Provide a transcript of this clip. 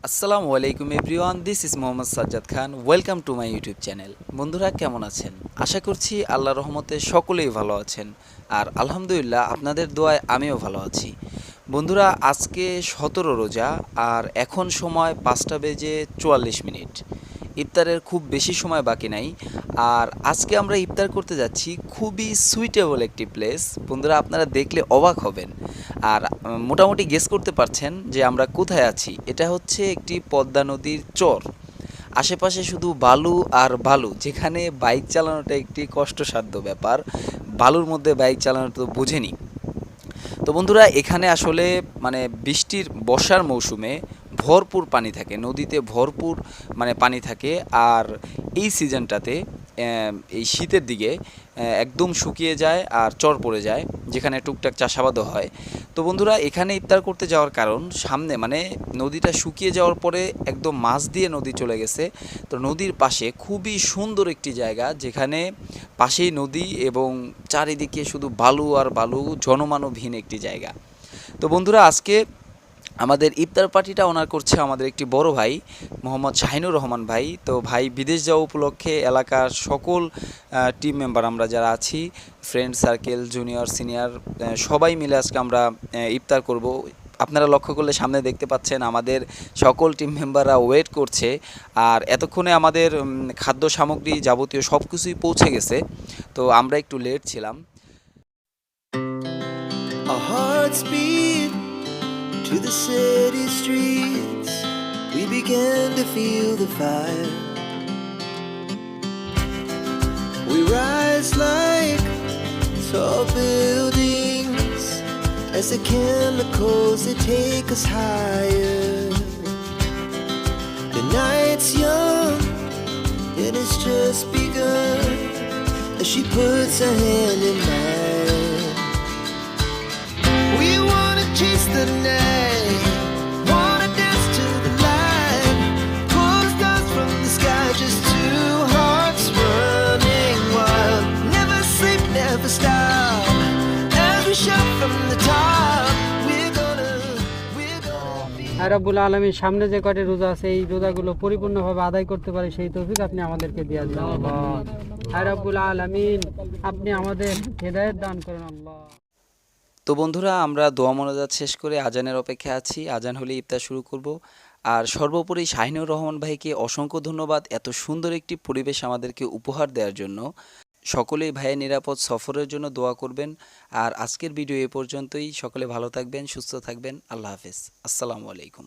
আসসালামু আলাইকুম everyone, this is Mohammad Sajjad Khan. Welcome to my YouTube channel. বন্ধুরা কেমন আছেন? আশা করছি আল্লাহর রহমতে সকলেই ভালো আছেন। আর আলহামদুলিল্লাহ আপনাদের দোয়ায় আমিও ভালো আছি। বন্ধুরা আজকে 17 রোজা, আর এখন সময় 5:44। ইফতারের খুব বেশি সময় বাকি নাই। আর আজকে আমরা ইফতার করতে যাচ্ছি খুবই সুইটেবল একটি প্লেস। বন্ধুরা আপনারা দেখলে অবাক হবেন। আর মোটামুটি গেস করতে পারছেন যে আমরা কোথায় আছি। এটা হচ্ছে একটি পদ্মা নদীর চর। আশেপাশে শুধু বালু আর বালু, যেখানে বাইক চালানোটা একটি কষ্টসাধ্য ব্যাপার। বালুর মধ্যে বাইক চালানো তো বোঝেনি। তো বন্ধুরা এখানে আসলে বৃষ্টির বর্ষার মৌসুমে ভরপুর পানি থাকে, নদীতে ভরপুর পানি থাকে। আর এই সিজনটাতে এই শীতের দিকে একদম শুকিয়ে যায় আর চর পড়ে যায়, যেখানে টুকটাক চাষাবাদও হয়। তো বন্ধুরা এখানে ইফতার করতে যাওয়ার কারণ, সামনে নদীটা শুকিয়ে যাওয়ার পরে একদম মাছ দিয়ে নদী চলে গেছে। তো নদীর পাশে খুবই সুন্দর একটি জায়গা, যেখানে পাশেই নদী এবং চারিদিকে শুধু বালু আর বালু, জনমানবহীন একটি জায়গা। তো বন্ধুরা আজকে আমাদের ইফতার পার্টিটা অনার করছে আমাদের একটি বড় ভাই, মোহাম্মদ শাহিনুর রহমান ভাই। তো ভাই বিদেশ যাওয়া উপলক্ষে এলাকার সকল টিম মেম্বার আমরা যারা আছি, ফ্রেন্ড সার্কেল, জুনিয়র সিনিয়র, সবাই মিলে আজকে আমরা ইফতার করব। আপনারা লক্ষ্য করলে সামনে দেখতে পাচ্ছেন আমাদের সকল টিম মেম্বাররা ওয়েট করছে। আর এতক্ষণে আমাদের খাদ্য সামগ্রী যাবতীয় সব কিছুই পৌঁছে গেছে। তো আমরা একটু লেট ছিলাম। Our hearts beat to the city streets. We began to feel the fire. We rise like tall buildings as the chemicals they take us higher. The night's young and it's just begun as she puts her hand in mine. We wanna chase the night, wanna dance to the light, pull stars from the sky, just two hearts running wild. Never sleep, never stop, as we shout from the top. We're gonna আর রব্বুল আলামিন সামনে যে কয়টি রোজা আছে এই রোজাগুলো পরিপূর্ণভাবে আদায় করতে পারে সেই তৌফিক আপনি আমাদেরকে দিয়ে দেন আল্লাহ। আর রব্বুল আলামিন আপনি আমাদের হেদায়েত দান করুন আল্লাহ। তো বন্ধুরা আমরা দোয়া মোনাজাত শেষ করে আজানের অপেক্ষায় আছি। আজান হলে ইফতার শুরু করব। আর সর্বোপরি শাহিনুর রহমান ভাইকে অসংখ্য ধন্যবাদ এত সুন্দর একটি পরিবেশ আমাদেরকে উপহার দেওয়ার জন্য। সকলেই ভাইয়ের নিরাপদ সফরের জন্য দোয়া করবেন। আর আজকের ভিডিও এ পর্যন্তই। সকলে ভালো থাকবেন, সুস্থ থাকবেন। আল্লাহ হাফেজ। আসসালামু আলাইকুম।